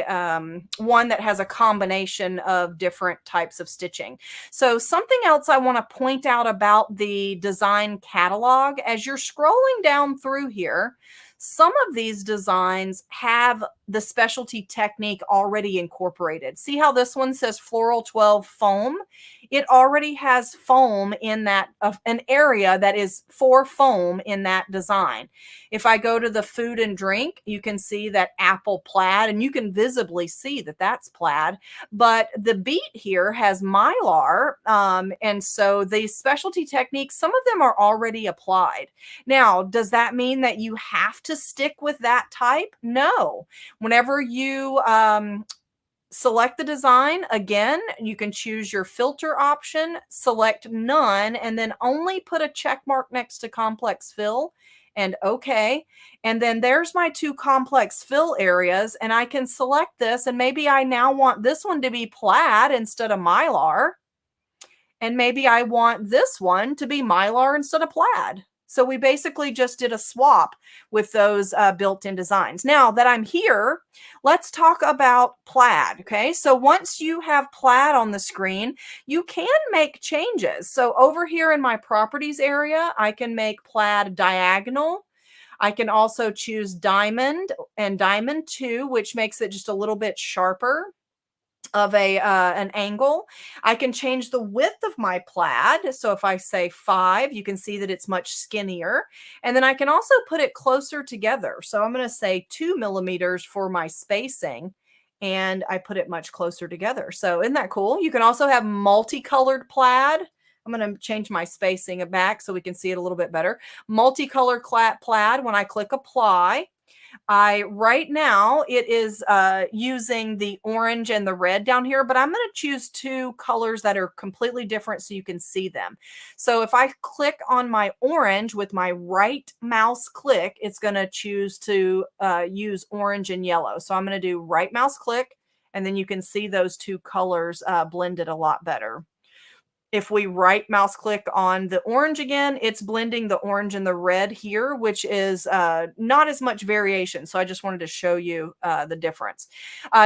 A: one that has a combination of different types of stitching. So something else I want to point out about the design catalog, as you're scrolling down through here, some of these designs have the specialty technique already incorporated. See how this one says Floral 12 foam? It already has foam in that, an area that is for foam in that design. If I go to the food and drink, you can see that apple plaid, and you can visibly see that that's plaid. But the beat here has mylar, and so the specialty techniques, some of them are already applied. Now, does that mean that you have to stick with that type? No. Whenever you select the design, again, you can choose your filter option, select none, and then only put a check mark next to complex fill and okay. And then there's my two complex fill areas, and I can select this, and maybe I now want this one to be plaid instead of mylar. And maybe I want this one to be mylar instead of plaid. So we basically just did a swap with those built-in designs. Now that I'm here, let's talk about plaid, okay? So once you have plaid on the screen, you can make changes. So over here in my properties area, I can make plaid diagonal. I can also choose diamond and diamond 2, which makes it just a little bit sharper of an angle. I can change the width of my plaid. So if I say 5, you can see that it's much skinnier. And then I can also put it closer together. So I'm going to say 2 millimeters for my spacing, and I put it much closer together. So isn't that cool? You can also have multicolored plaid. I'm going to change my spacing back so we can see it a little bit better. Multicolored plaid, when I click apply, right now it is using the orange and the red down here, but I'm going to choose 2 colors that are completely different so you can see them. So if I click on my orange with my right mouse click, it's going to choose to use orange and yellow. So I'm going to do right mouse click, and then you can see those 2 colors blended a lot better. If we right mouse click on the orange again, it's blending the orange and the red here, which is not as much variation. So I just wanted to show you the difference.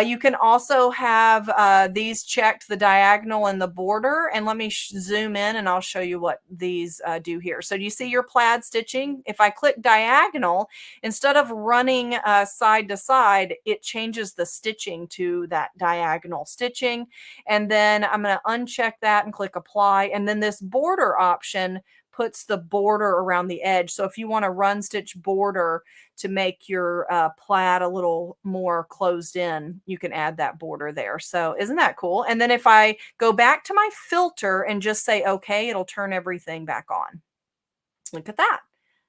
A: You can also have these checked, the diagonal and the border. And let me zoom in and I'll show you what these do here. So do you see your plaid stitching? If I click diagonal, instead of running side to side, it changes the stitching to that diagonal stitching. And then I'm going to uncheck that and click apply. And then this border option puts the border around the edge. So if you want to run stitch border to make your plaid a little more closed in, you can add that border there. So isn't that cool? And then if I go back to my filter and just say, okay, it'll turn everything back on. Look at that.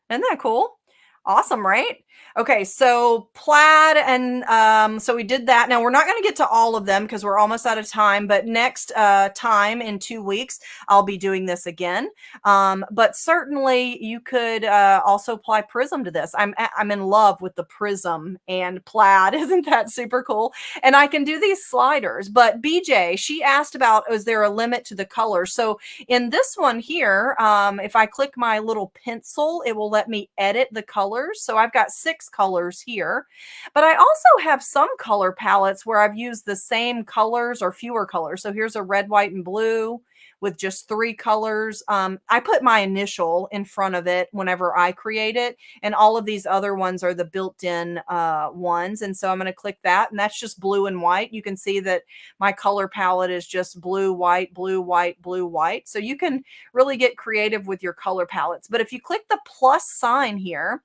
A: Isn't that cool? Awesome, right? Okay, so plaid and so we did that. Now we're not going to get to all of them because we're almost out of time, but next time in 2 weeks, I'll be doing this again. But certainly you could also apply prism to this. I'm in love with the prism and plaid. Isn't that super cool? And I can do these sliders, but BJ, she asked about, is there a limit to the color? So in this one here, if I click my little pencil, it will let me edit the colors. So I've got 6 colors here, but I also have some color palettes where I've used the same colors or fewer colors. So here's a red, white, and blue with just 3 colors. I put my initial in front of it whenever I create it, and all of these other ones are the built-in ones. And so I'm going to click that, and that's just blue and white. You can see that my color palette is just blue, white, blue, white, blue, white. So you can really get creative with your color palettes. But if you click the plus sign here,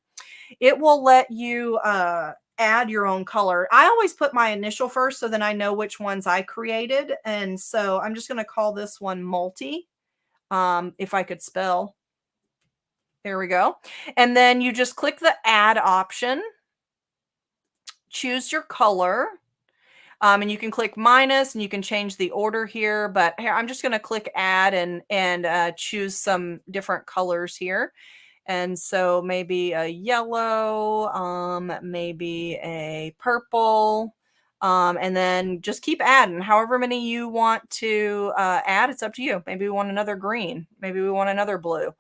A: it will let you add your own color. I always put my initial first so then I know which ones I created. And so I'm just going to call this one multi, if I could spell. There we go. And then you just click the add option, choose your color. And you can click minus and you can change the order here, but here I'm just going to click add and choose some different colors here. And so maybe a yellow, maybe a purple, and then just keep adding however many you want to add. It's up to you. Maybe we want another green. Maybe we want another blue.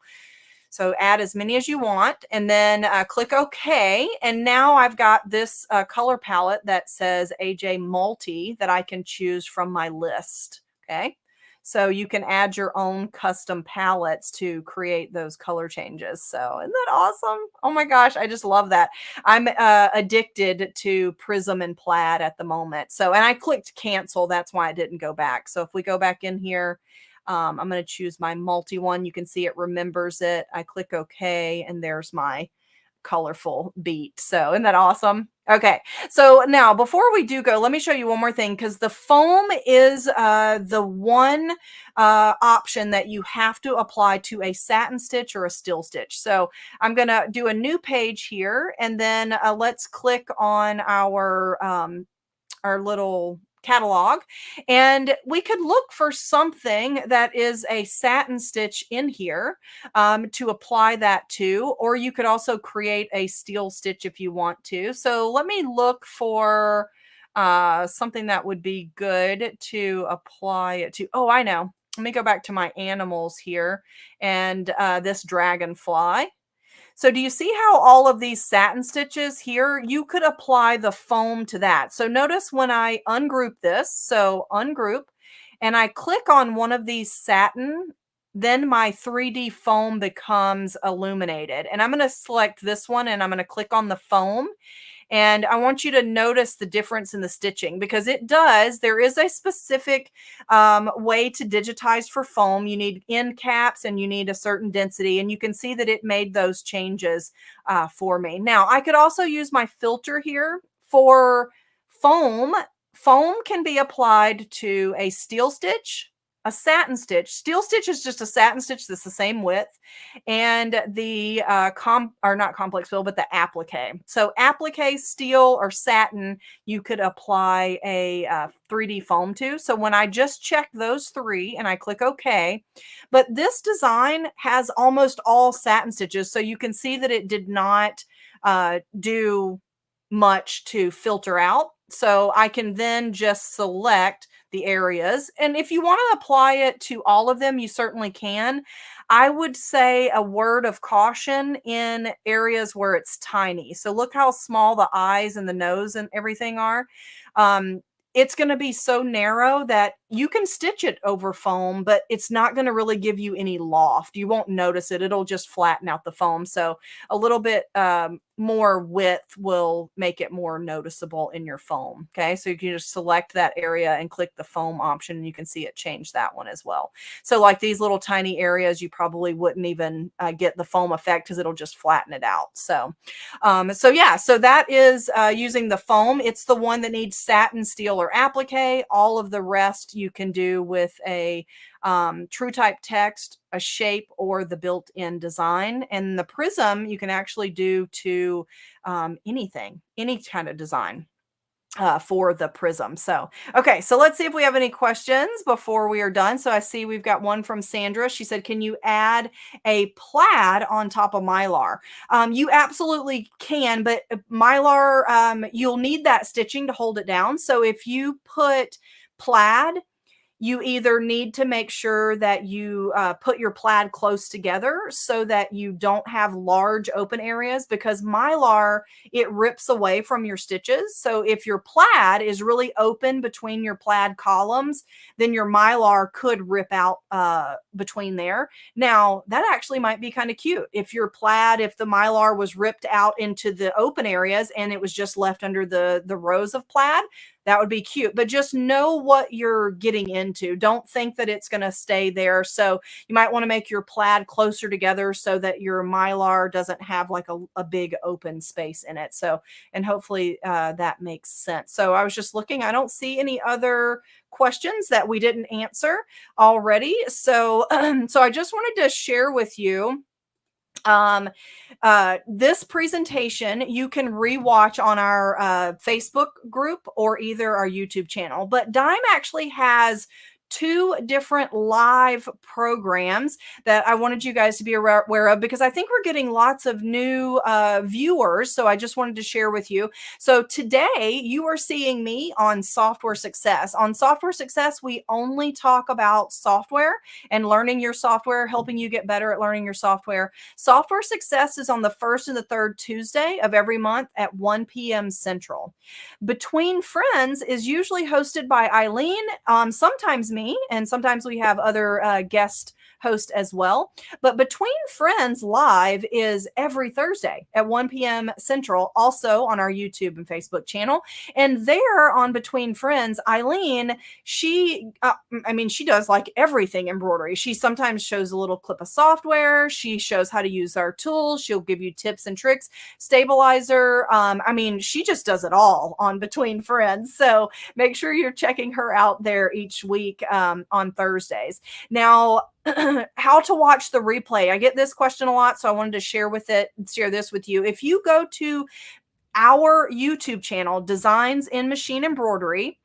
A: So add as many as you want and then click OK. And now I've got this color palette that says AJ Multi that I can choose from my list. Okay. So you can add your own custom palettes to create those color changes. So isn't that awesome? Oh my gosh, I just love that. I'm addicted to prism and plaid at the moment. So, and I clicked cancel. That's why I didn't go back. So if we go back in here, I'm going to choose my multi one. You can see it remembers it. I click OK, and there's my colorful beat. So isn't that awesome? Okay, so now before we do go, let me show you one more thing because the foam is the one option that you have to apply to a satin stitch or a steel stitch. So I'm going to do a new page here, and then let's click on our little catalog, and we could look for something that is a satin stitch in here to apply that to, or you could also create a steel stitch if you want to. So let me look for something that would be good to apply it to. Oh, I know. Let me go back to my animals here and this dragonfly. So do you see how all of these satin stitches here, you could apply the foam to that. So notice when I ungroup this, so ungroup, and I click on one of these satin, then my 3D foam becomes illuminated. And I'm going to select this one and I'm going to click on the foam. And I want you to notice the difference in the stitching because it does. There is a specific way to digitize for foam. You need end caps and you need a certain density. And you can see that it made those changes for me. Now, I could also use my filter here for foam. Foam can be applied to a steel stitch, a satin stitch. Steel stitch is just a satin stitch that's the same width, and the not complex fill, but the applique. So applique, steel, or satin, you could apply a 3D foam to. So when I just check those 3 and I click OK, but this design has almost all satin stitches, so you can see that it did not do much to filter out. So I can then just select the areas. And if you want to apply it to all of them, you certainly can. I would say a word of caution in areas where it's tiny. So look how small the eyes and the nose and everything are. Um, it's going to be so narrow that you can stitch it over foam, but it's not going to really give you any loft. You won't notice it. It'll just flatten out the foam. So a little bit more width will make it more noticeable in your foam. Okay, so you can just select that area and click the foam option, and you can see it change that one as well. So like these little tiny areas, you probably wouldn't even get the foam effect because it'll just flatten it out. So yeah, so that is using the foam. It's the one that needs satin, steel, or applique. All of the rest you can do with a true type text, a shape, or the built-in design. And the prism you can actually do to anything, any kind of design for the prism. So, okay, so let's see if we have any questions before we are done. So I see we've got one from Sandra. She said, can you add a plaid on top of mylar? You absolutely can, but mylar, you'll need that stitching to hold it down. So if you put plaid, you either need to make sure that you put your plaid close together so that you don't have large open areas, because mylar, it rips away from your stitches. So if your plaid is really open between your plaid columns, then your mylar could rip out between there. Now, that actually might be kind of cute. If your plaid, if the mylar was ripped out into the open areas and it was just left under the rows of plaid, that would be cute, but just know what you're getting into. Don't think that it's going to stay there. So you might want to make your plaid closer together so that your mylar doesn't have like a big open space in it. So, and hopefully that makes sense. So I was just looking, I don't see any other questions that we didn't answer already. So, so I just wanted to share with you this presentation you can rewatch on our Facebook group or either our YouTube channel. But Dime actually has two different live programs that I wanted you guys to be aware of, because I think we're getting lots of new viewers. So I just wanted to share with you. So today you are seeing me on Software Success. On Software Success, we only talk about software and learning your software, helping you get better at learning your software. Software Success is on the first and the third Tuesday of every month at 1 p.m. Central. Between Friends is usually hosted by Eileen, sometimes me, and sometimes we have other guest hosts as well. But Between Friends Live is every Thursday at 1 p.m. Central, also on our YouTube and Facebook channel. And there on Between Friends, Eileen, she does like everything embroidery. She sometimes shows a little clip of software. She shows how to use our tools. She'll give you tips and tricks, stabilizer. She just does it all on Between Friends. So make sure you're checking her out there each week on Thursdays. Now, how to watch the replay. I get this question a lot, so I wanted to share this with you. If you go to our YouTube channel, Designs in Machine Embroidery,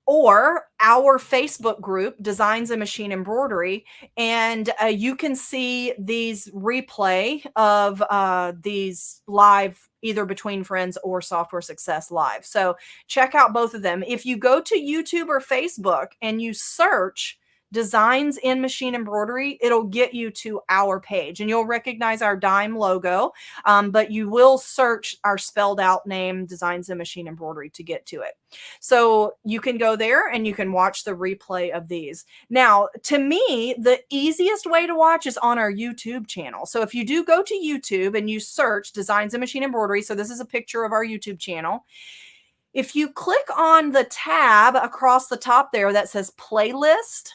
A: or our Facebook group, Designs in Machine Embroidery, and you can see these replay of these live, either Between Friends or Software Success Live. So check out both of them. If you go to YouTube or Facebook and you search Designs in Machine Embroidery, it'll get you to our page, and you'll recognize our Dime logo, but you will search our spelled out name, Designs in Machine Embroidery, to get to it. So you can go there and you can watch the replay of these. Now, to me, the easiest way to watch is on our YouTube channel. So if you do go to YouTube and you search Designs in Machine Embroidery, so this is a picture of our YouTube channel. If you click on the tab across the top there that says playlist,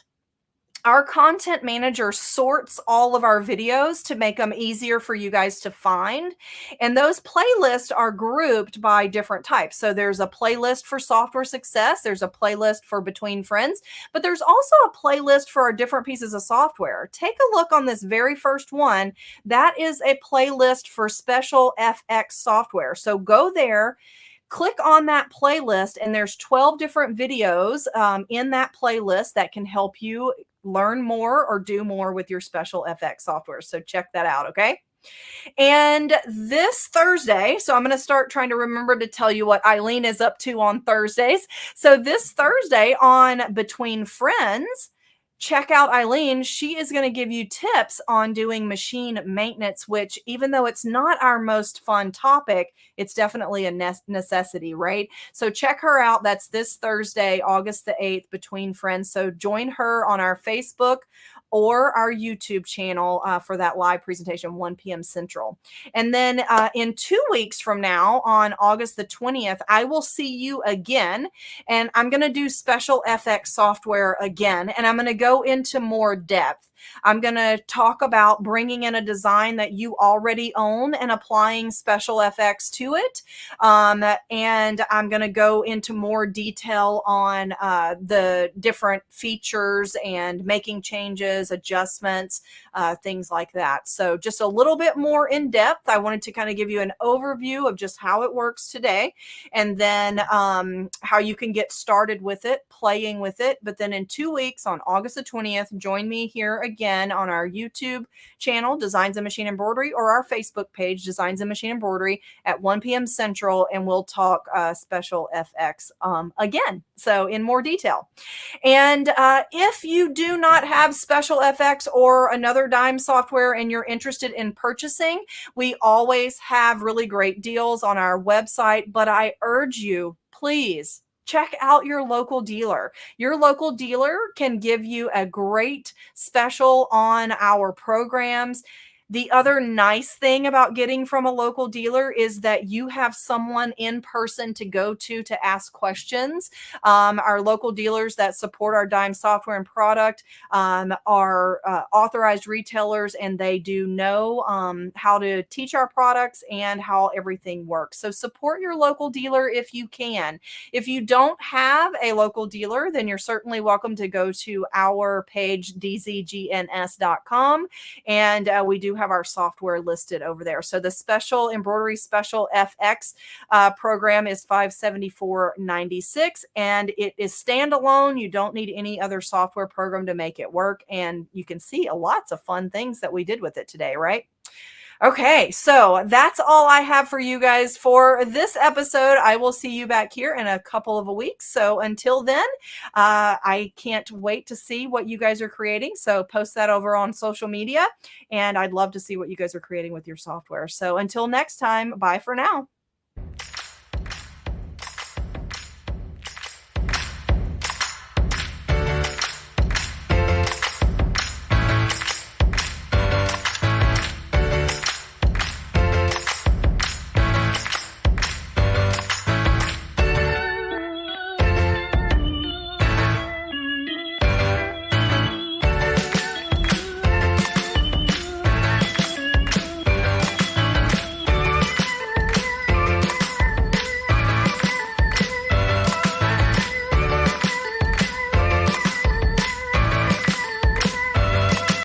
A: our content manager sorts all of our videos to make them easier for you guys to find. And those playlists are grouped by different types. So there's a playlist for Software Success. There's a playlist for Between Friends, but there's also a playlist for our different pieces of software. Take a look on this very first one. That is a playlist for SpecialFX software. So go there, click on that playlist, and there's 12 different videos in that playlist that can help you learn more or do more with your SpecialFX software. So check that out, okay? And this Thursday, so I'm going to start trying to remember to tell you what Eileen is up to on Thursdays. So this Thursday on Between Friends, check out Eileen. She is going to give you tips on doing machine maintenance, which, even though it's not our most fun topic, it's definitely a necessity, right? So check her out. That's this Thursday, August the 8th, Between Friends. So join her on our Facebook or our YouTube channel for that live presentation, 1 p.m. Central. And then in 2 weeks from now, on August the 20th, I will see you again. And I'm going to do SpecialFX software again. And I'm going to go into more depth. I'm going to talk about bringing in a design that you already own and applying SpecialFX to it. And I'm going to go into more detail on the different features and making changes, adjustments, things like that. So just a little bit more in depth. I wanted to kind of give you an overview of just how it works today, and then how you can get started with it, playing with it. But then in 2 weeks, on August the 20th, join me here again on our YouTube channel, Designs and Machine Embroidery, or our Facebook page, Designs and Machine Embroidery, at 1 p.m. Central, and we'll talk SpecialFX again, so in more detail. And if you do not have SpecialFX or another dime software and you're interested in purchasing, we always have really great deals on our website, but I urge you, please check out your local dealer. Your local dealer can give you a great special on our programs. The other nice thing about getting from a local dealer is that you have someone in person to go to ask questions. Our local dealers that support our dime software and product are authorized retailers, and they do know how to teach our products and how everything works. So support your local dealer if you can. If you don't have a local dealer, then you're certainly welcome to go to our page, dzgns.com, and we do have our software listed over there. So the Special Embroidery SpecialFX program is $574.96, and it is standalone. You don't need any other software program to make it work, and you can see lots of fun things that we did with it today, right? Okay, so that's all I have for you guys for this episode. I will see you back here in a couple of weeks. So until then, I can't wait to see what you guys are creating. So post that over on social media, and I'd love to see what you guys are creating with your software. So until next time, bye for now.